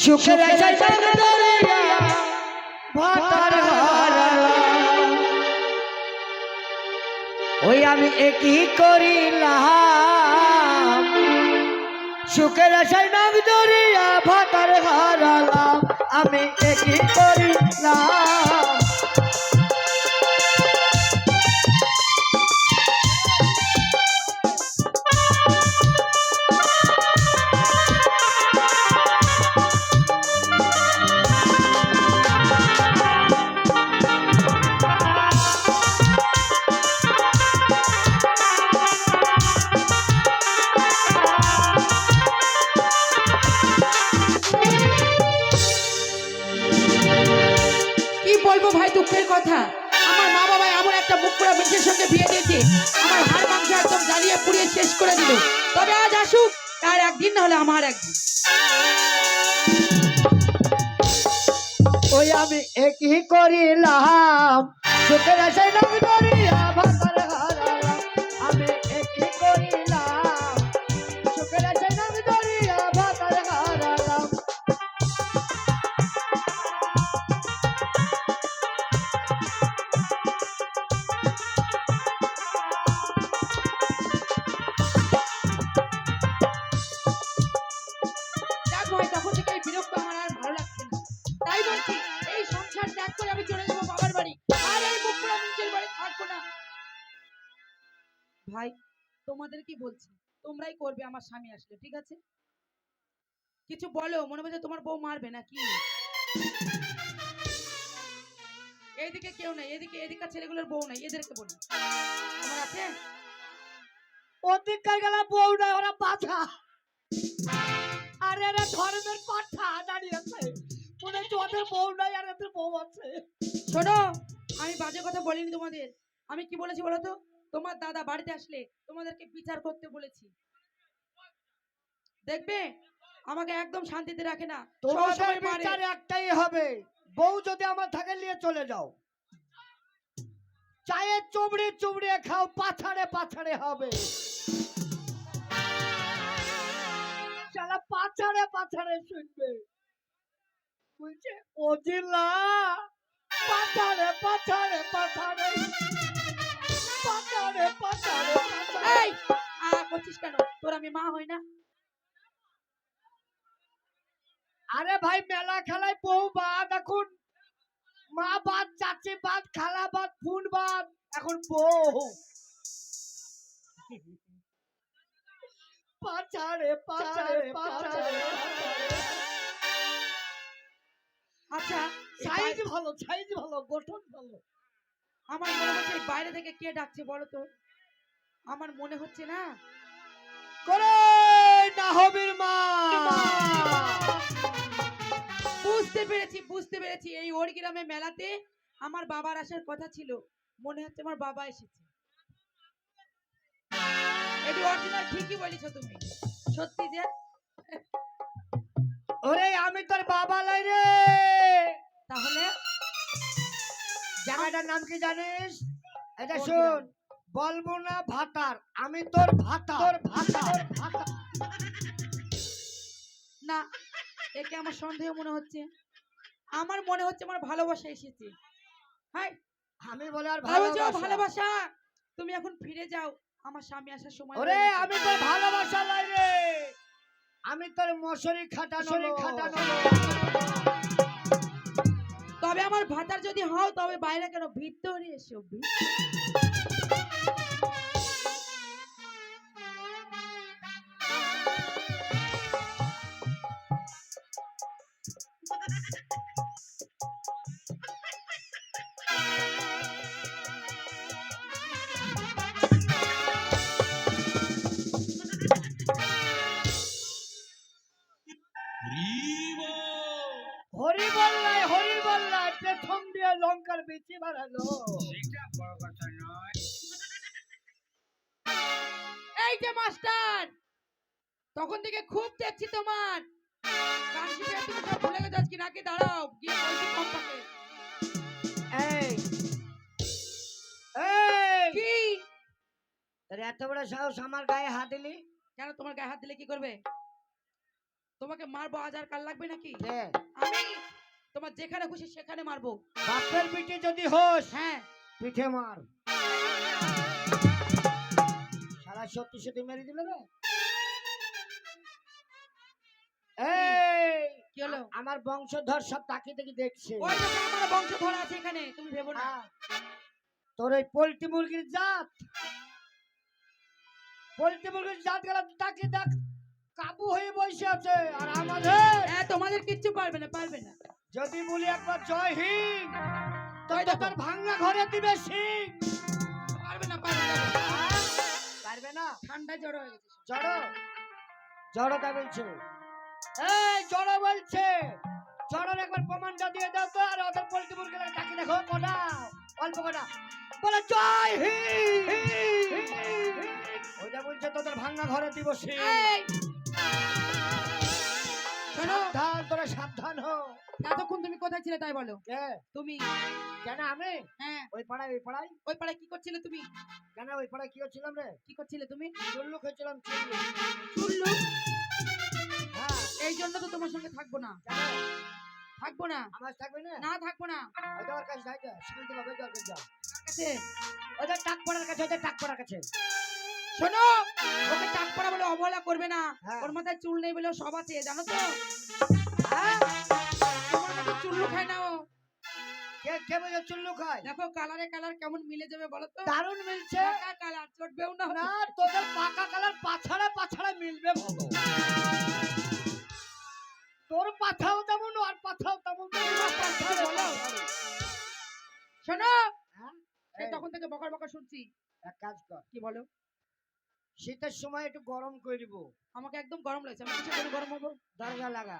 সুখের আশায় চাঁদ দরিয়া ভাতার হারালাম। ওই আমি একই করিলাম, সুখের আশায় নাম দরিয়া ভাতার হারালাম, আমি একই করিলাম। বলবো ভাই দুঃখের কথা, আমার মা বাবা এমন একটা মুখ পোড়া মিষ্টির সঙ্গে বিয়ে দিয়েছে, আমার হাড় মাংস একদম জ্বালিয়ে পুড়িয়ে শেষ করে দিল। তবে আজ আসুক, তার একদিন না হলে আমার একদিন। ওই আমি একই করিলাম, সুখের আশায় নাম দরিয়া ভাতার হারালাম, আমি একই করিলাম, সুখের আশায় নাম দরিয়া ভাতার হারালাম। যাক ভাই, তখন থেকে এই বিরক্ত আমার আর ভালো লাগছে না। তাই বলছি, এই সংসার ত্যাগ করে আমি চলে যাবো বাবার বাড়ি, আর এই মুখ পোড়া মিষ্টির বাড়ি থাকবো না। ভাই তোমাদের কি বলছি, তোমরাই করবে আমার স্বামী আসলে, ঠিক আছে? কিছু বলো, মনে হচ্ছে তোমার বউ মারবে নাকি? এইদিকে কেউ নাই, এদিকে এদিকে ছেলেগুলোর বউ নাই, এদেরকে বলো তোমার আছে। অধিকার গেলা বউ নাই, ওরা বাধা। আরে এরা ধর্মের পাঠা দাঁড়িয়ে আছে, মনে হচ্ছে ওদের বউ নাই আর এদের বউ আছে। শোনো, আমি বাজে কথা বলিনি তোমাদের। আমি কি বলেছি বলো তো? তোমার দাদা বাড়িতে আসলে তোমাদেরকে বিচার করতে বলেছি। দেখবে আমাকে একদম শান্তিতে রাখে না, তোমাদের সবসময় মারে। বিচার একটাই হবে, বউ যদি আমার থাকে নিয়ে চলে যাও, চায়ে চুবড়ে চুবড়ে খাও, পাছাড়ে পাছাড়ে হবে। শালা পাছাড়ে পাছাড়ে শুনবে, বলছে ওজিলা পাছাড়ে পাছাড়ে পাছাড়ে পাছাড়ে পাছাড়ে পাছাড়ে। এই করছিস কেন? তোর আমি মা হই না? আরে ভাই, মেলা খেলায় বউ বাদ, এখন মা বাদ, চাচি বাদ, খালা বাদ, বোন বাদ, এখন বউ। পাছাড়ে পাছাড়ে পাছাড়ে। আচ্ছা, সাইজ ভালো, সাইজ ভালো, গঠন ভালো। আমার মনে হচ্ছে এই বাইরে থেকে কে ডাকছে বলো তো? আমার মনে হচ্ছে না করে না হবির মা। বুঝতে পেরেছি, বুঝতে পেরেছি। এই ওর গ্রামে মেলাতে আমার বাবার আসার কথা ছিল, মনে হচ্ছে আমার বাবা এসেছে। এটি অরিজিনাল, ঠিকই বলেছো তুমি, সত্যি যে। ওরে আমি তোর বাবা লাই রে। তাহলে জায়গাটার নাম কি জানিস? এটা কোন শুন, গ্রাম? বলবো না ভাতার, আমি তোর ভাতা, তোর ভাতা, তোর ভাতা। না, একে আমার সন্দেহ মনে হচ্ছে। আমার মনে হচ্ছে আমার ভালোবাসা এসেছে। হাই, আমি বলে আর ভালোবাসা ভালোবাসা। ভালোবাসা, তুমি এখন ফিরে যাও, আমার স্বামী আসার সময় ওরে হয়ে গেছে। আমি তোর ভালোবাসা লাই রে, আমি তোর মশারি খাটানো খাটানো। তবে আমার ভাতার যদি হও, তবে বাইরে কেন, ভিতরে এসো। হরি বল্লাই, হরি বল্লাই, প্রথম দিয়ে লঙ্কার বেশি বাড়ালো। এই যে মাস্টার, তখন থেকে খুব দেখছি তোমার গান শিখে, তুমি সব ভুলে গেছো আজকে নাকি? দাঁড়াও, গিয়ে বলছি কম থাকে। এই এই কি? তোর এত বড় সাহস আমার গায়ে হাত দিলি? কেন, তোমার গায়ে হাত দিলে কি করবে? তোমাকে মারবো, আজ আর কাল লাগবে নাকি? কে? আমি তোমার যেখানে খুশি সেখানে মারবো। বাপের পিঠে যদি হোস, হ্যাঁ, পিঠে মার। সারা সত্যি সত্যি মেরে দিল রে। এই কি হলো? আমার বংশধর সব তাকিয়ে দেখি দেখছে। ওই দেখো আমার বংশধর আছে এখানে, তুমি ভেবো না। তোর ওই পোল্ট্রি মুরগির জাত, পোল্ট্রি মুরগির জাত গেলা তাকিয়ে দেখ, কাবু হয়ে বসে আছে। আর আমাদের হ্যাঁ, তোমাদের কিচ্ছু পারবে না, পারবে না। যদি বলি একবার জয় হিন্দ, ওই তো দেখো। তার ভাঙা ঘরে দিবে সিং। পারবে না, পারবে না। পারবে না। ঠান্ডায় জড়ো হয়ে গেছে। জড়ো, জড়োটা বলছে। এই জড়ো বলছে, জড়োর একবার প্রমাণটা দিয়ে দাও তো। আর ওদের পোল্ট্রি মুরগির তাকিয়ে দেখো কটা, অল্প কটা। বলে জয় হিন্দ। ওইটা বলছে তোদের ভাঙা ঘরে দিব সিং। এই, শোনো, সাবধান, তোরা সাবধান হো। এতক্ষণ তুমি কোথায় ছিলে তাই বলো? কে? তুমি? কেন আমি? হ্যাঁ, ওই পাড়ায়, ওই পাড়ায়। ওই পাড়ায় কি করছিলে তুমি? কেন ওই পাড়ায় কি হচ্ছিলাম রে? কি করছিলে তুমি? চুল্লু খেয়েছিলাম, চুল্লু। চুল্লু? হ্যাঁ। এই জন্য তো তোমার সঙ্গে থাকবো না, কেন? থাকবো না, আমার থাকবে না? না থাকবো না। ওইটা ওর কাছে যাই তো, শান্তি পাবে তো ওর কাছে যাও। কার কাছে? ওদের টাক পড়ার কাছে, ওদের টাক পড়ার কাছে। শোনো, ওকে টাক পড়া বলে অবহেলা করবে না। হ্যাঁ। ওর মাথায় চুল নেই বলে ও সব আছে, জানো তো? হ্যাঁ? তোমার মতো চুল্লু খায় না ও। কে কে বলে চুল্লু খায়? দেখো কালারে কালার কেমন মিলে যাবে বলো তো? দারুণ মিলছে। পাকা কালার চটবেও না। না, তোদের পাকা কালার পাছাড়া পাছাড়া মিলবে ভালো। তোর পাথাও তেমন, আর পাথাও তেমন। বলো। শোনো, হ্যাঁ? সেই এই, তখন থেকে বকর বকর শুনছি। এক কাজ কর, কি বলো? শীতের সময় একটু গরম করে দিব। আমাকে একদম গরম লাগছে, আমি কিছু করে গরম হবো? দরজা লাগা,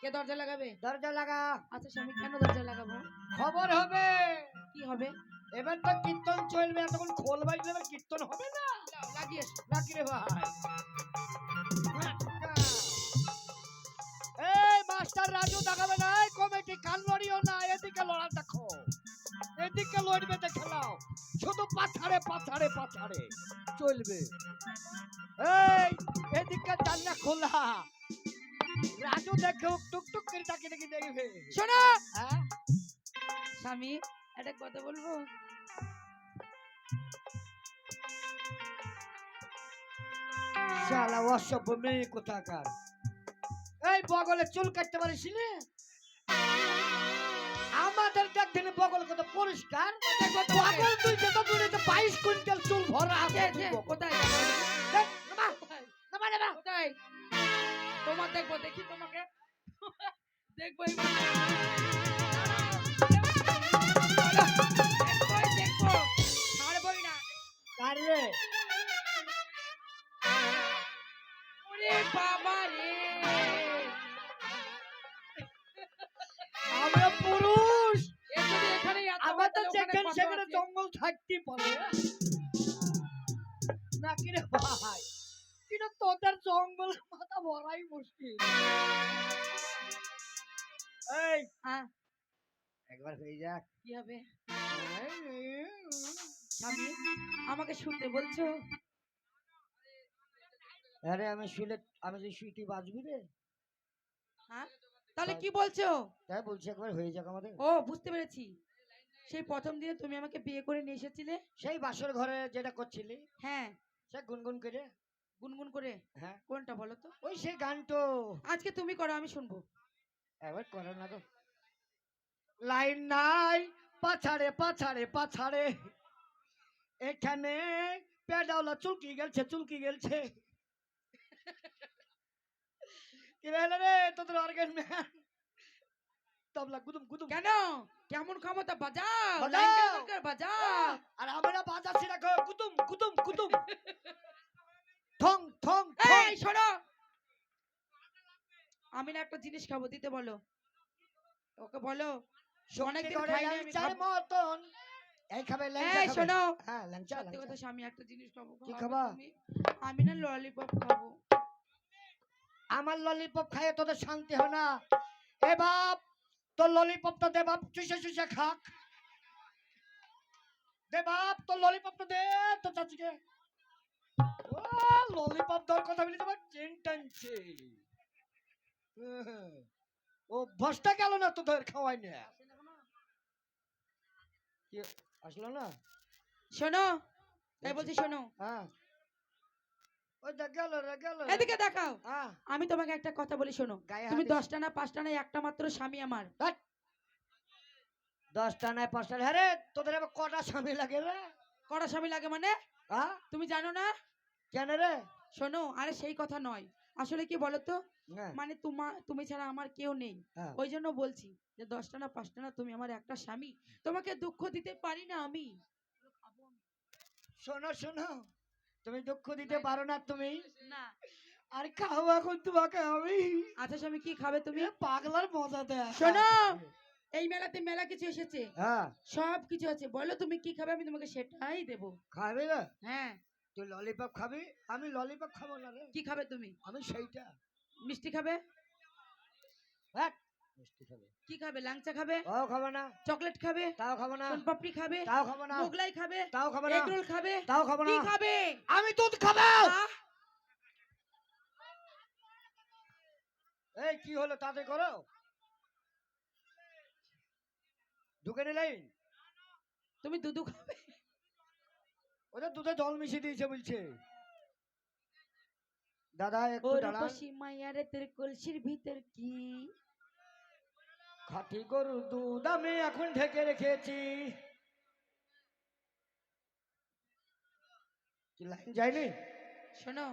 কে দরজা লাগাবে? দরজা লাগা। আচ্ছা স্বামী, কেন দরজা লাগাবো? খবর হবে। কি হবে? এবার তো কীর্তন চলবে, তখন খোল বাজলে এবার কীর্তন হবে না। লাও, লাগিয়ে এসো। নাকি রে ভাই? এই মাস্টার রাজু দেখাবে না, এই কমিটি কান লড়িও না, এদিকে লড়া দেখো, এদিকে লড়বে দেখে নাও, শুধু পাছাড়ে পাছাড়ে পাছাড়ে চলবে। এই এদিকে জানলা খোলা, রাজু দেখো টুকটুক করে তাকিয়ে দেখি দেখবে। শোনো হ্যাঁ? স্বামী, একটা কথা বলবো? শালা অসভ্য মেয়ে কোথাকার। এই বগলে চুল কাটতে পারিস না? আমাদের দেখদিন বগল কত পরিষ্কার। বগল তুই যেটা দূরেতে 22 কুইন্টাল চুল ভরা আছে। কোথায় দেখ, নামা, নামা, নামা। কোথায় তোমার দেখবো? দেখি তোমাকে দেখবো এবার। দেখবোই দেখবো, ছাড়বোই না। কার রে? ওরে বাবা রে, আমরা পুরুষ, এ যদি এখানে এত আমার তো কথা, ওখানে যেখানে কত সেখানে আছে? জঙ্গল থাকতেই পারে নাকি রে ভাই? কিন্তু তোদের জঙ্গল মাথা ভরাই মুশকিল। এই হ্যাঁ, একবার হয়ে যাক। কি হবে? স্বামী, আমাকে শুনতে বলছো? আরে আমি শুলে, আমি যে শুই তুই বাজবি রে? হ্যাঁ, তাহলে কি বলছো? তাই বলছি একবার হয়ে যাক আমাদের। ও, বুঝতে পেরেছি। সেই প্রথম দিনে তুমি আমাকে বিয়ে করে নিয়ে এসেছিলে। সেই বাসর ঘরে যেটা করছিলি, হ্যাঁ, সে গুনগুন করে। গুনগুন করে। হ্যাঁ, কোনটা বলো তো? ওই সেই গানটো। আজকে তুমি করো, আমি শুনবো। একবার করে না তো। লাইন নাই, পাছাড়ে পাছাড়ে পাছাড়ে, এখানে পেডাওলা চুলকি গেলছে, চুলকি গেলছে। কি রে রে তোদের অর্গান ম্যান, তবলা গুদুম গুদুম। কেন? কেমন ক্ষমতা? বাজাও, বাজাও। লাইন কেন দরকার? বাজাও। আর আমরা বাজাচ্ছি রাখো, গুদুম গুদুম গুদুম, ঠং ঠং ঠং। এই শোনো, আমি না একটা জিনিস খাবো, দিতে বলো। ওকে বলো, অনেকদিন খাইনি আমি, ল্যাংচার খাবো। মতন। এই খাবে ল্যাংচা এই খাবে? শোনো, হ্যাঁ ল্যাংচা সত্যি ল্যাংচা। কথা স্বামী, একটা জিনিস খাবো। কি খাবে খাবা? তুমি? আমি না ললিপপ খাবো। আমার ললিপপ খাইয়ে তোদের শান্তি হয় না। এ বাপ, তোর ললিপপটা দে বাপ, চুষে চুষে খাক। দে বাপ, তোর ললিপপটা দে তোর চাচিকে। ও ললিপপ দেওয়ার কথা বলি, তোমার চেন টানছে। ও ভসটা গেল না তোদের খাওয়াই না কি আসলো না শোনো তাই বলছি শোনো হ্যাঁ ওই দেখ গেল রে গেল এদিকে দেখাও হ্যাঁ আমি তোমাকে একটা কথা বলি শোনো গায়ে তুমি হাত 10টা না 5টা না একটা মাত্র স্বামী আমার 10টা নাই 5টা হ্যাঁ রে তোদের আবার কটা স্বামী লাগে রে কটা স্বামী লাগে মানে হ্যাঁ তুমি জানো না কেন রে শোনো আরে সেই কথা নয় আসলে কি বলতো হ্যাঁ মানে তুমি ছাড়া আমার কেউ নেই হ্যাঁ। ওই জন্য বলছি যে 10টা না 5টা না তুমি আমার একটা স্বামী তোমাকে দুঃখ দিতে পারি না আমি শোনো শোনো তুমি দুঃখ দিতে পারো না তুমি না আর খাও এখন তোমাকে আমি আচ্ছা স্বামী কি খাবে তুমি এ পাগলার মজা দেয় শোনো এই মেলাতে মেলা কিছু এসেছে হ্যাঁ সব কিছু আছে বলো তুমি কি খাবে আমি তোমাকে সেটাই দেবো খাবে না হ্যাঁ তুই ললিপপ খাবি আমি ললিপপ খাবো না রে কি খাবে তুমি আমি সেইটা মিষ্টি খাবে হ্যাঁ মিষ্টি খাবে কি খাবে ল্যাংচা খাবে তাও খাবো না চকলেট খাবে তাও খাবো না সোনপাপড়ি খাবে তাও খাবো না মোগলাই খাবে তাও খাবো না এগ রোল খাবে তাও খাবো কি না খাবে আমি দুধ খাবো আহ, এই কি হলো তাতে করো ঢুকে নিলেই তুমি দুধু খাবে ওদের দুধে জল মিশিয়ে দিয়েছে বলছে দাদা একটু ওর দাঁড়ান বসি মায়ারে তোর কলসির ভিতর কি খাঁটি গরুর দুধ আমি এখন ঢেকে রেখেছি কি লাইন যায়নি শোনো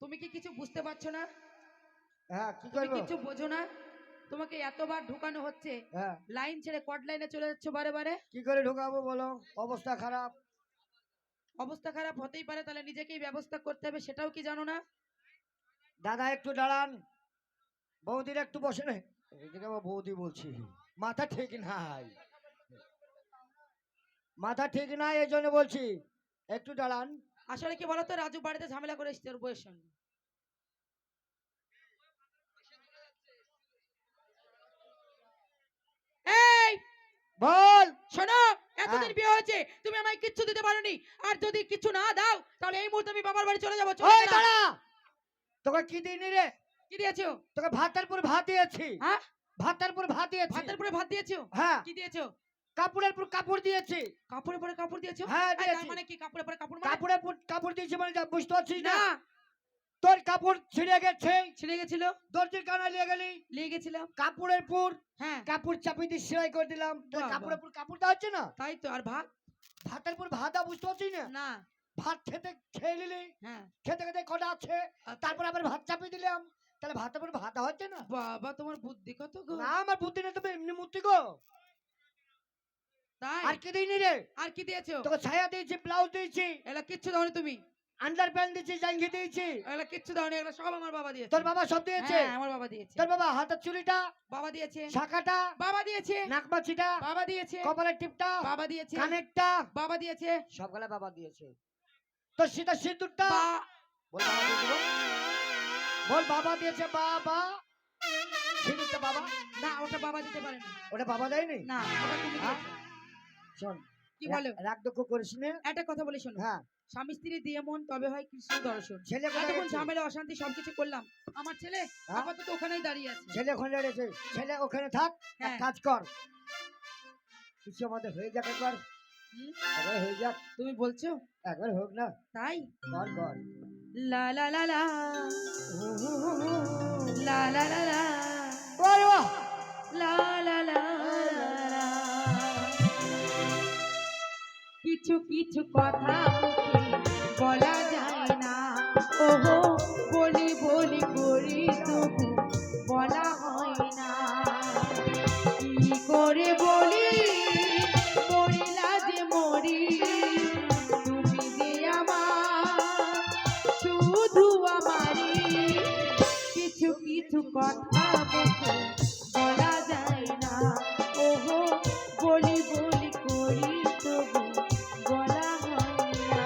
তুমি কি কিছু বুঝতে পারছো না হ্যাঁ কি তুমি করবো কিছু বোঝো না তোমাকে এতবার ঢুকানো হচ্ছে হ্যাঁ লাইন ছেড়ে কট লাইনে চলে যাচ্ছ বারে বারে কি করে ঢুকাবো বলো অবস্থা খারাপ অবস্থা খারাপ হতেই পারে তাহলে নিজেকেই ব্যবস্থা করতে হবে সেটাও কি জানো না দাদা একটু দাঁড়ান বৌদির একটু বসে নেই এদিকে আবার বৌদি বলছি মাথা ঠিক নাই মাথা ঠিক নাই এই জন্য বলছি একটু দাঁড়ান আসলে কি বলতো রাজু বাড়িতে ঝামেলা করে এসছে ওর বউয়ের সঙ্গে এই বল শোনো এতদিন বিয়ে হয়েছে তুমি আমায় কিচ্ছু দিতে পারোনি আর যদি কিছু না দাও তাহলে এই মুহূর্তে আমি বাবার বাড়ি চলে যাবো চলে ওই গেলাম। দাঁড়া তোকে কি দিইনি রে কি দিয়েছো তোকে ভাতের পর ভাত দিয়েছি হ্যাঁ ভাতের পর ভাত দিয়েছি ভাতের পরে ভাত দিয়েছো হ্যাঁ কি দিয়েছো কাপড়ের পর কাপড় দিয়েছি কাপড়ের পরে কাপড় দিয়েছো হ্যাঁ, এই, তার দিয়েছি। মানে কি কাপড়ের পরে কাপড় মানে কাপড়ের পর কাপড় দিয়েছি মানে যা বুঝতে পারছিস না না তোর কাপড় ছিঁড়ে গেছে ছিঁড়ে গেছিল দর্জির কানা নিয়ে গেলি নিয়ে গেছিলাম কাপড়ের পর হ্যাঁ কাপড় চাপিয়ে দিয়ে সেলাই করে দিলাম তোর বাবা। কাপড়ের পর কাপড় দেওয়া হচ্ছে না তাই তো আর ভাত ভাতের পর ভাত দেওয়া বুঝতে পারছিস না না ভাত খেয়ে নিলি হ্যাঁ খেতে খেতে কটা আছে আচ্ছা। তারপর আবার ভাত চাপিয়ে দিলাম তাহলে ভাতের পর ভাত দেওয়া হচ্ছে না বাবা তোমার বুদ্ধি কত গো না আমার বুদ্ধি না তুমি এমনি মূর্তি গো তাই আর কি দিইনি রে আর কি দিয়েছো তোকে ছায়া দিয়েছি ব্লাউজ দিয়েছি এলা কিচ্ছু দাওনি তুমি আন্ডার প্যান্ট দিয়েছি জাঙ্গি দিয়েছি এলা কিচ্ছু দাওনি এগুলো সব আমার বাবা দিয়েছে তোর বাবা সব দিয়েছে হ্যাঁ আমার বাবা দিয়েছে তোর বাবা হাতের চুড়িটা বাবা দিয়েছে শাখাটা বাবা দিয়েছে নাকমাছিটা বাবা দিয়েছে কপালের টিপটা বাবা দিয়েছে কানেরটা বাবা দিয়েছে সবগুলা বাবা দিয়েছে তোর সীতা সিঁদুরটা বা- বল বাবা দিয়েছে বল বাবা দিয়েছে বাবা সিঁদুরটা বাবা না ওটা বাবা দিতে পারে না ওটা বাবা দেয়নি না ওটা তুমি হ্যাঁ? দিয়েছো। শোন কি বলো রাগ দুঃখ করিস না একটা কথা বলি শোনো হ্যাঁ স্বামী স্ত্রী দিয়ে মন তবে হয় কৃষ্ণ দর্শন ছেলে কোথায় এতক্ষণ গেছে? ঝামেলা অশান্তি সবকিছু করলাম আমার ছেলে হ্যাঁ? আপাতত ওখানেই দাঁড়িয়ে আছে ছেলে ওখানে রয়েছে ছেলে ওখানে থাক এক হ্যাঁ। কাজ কর কিছু আমাদের হয়ে যাক একবার হুম? একবার হয়ে যাক তুমি বলছো একবার হোক না তাই কর কর লা লা লা লা লা লা লা লা ওরে বাহ! লা লা লা লা। কিছু কিছু কথা মুখে বলা যায় না ওহো বলি বলি করি তবু বলা হয় না কি করে বলি মরিলা যে মরি তুমি যে আমার শুধু আমারই কিছু কিছু কথা মুখে বলা যায় না ওহো বলি বলি করি তবু বলা হয় না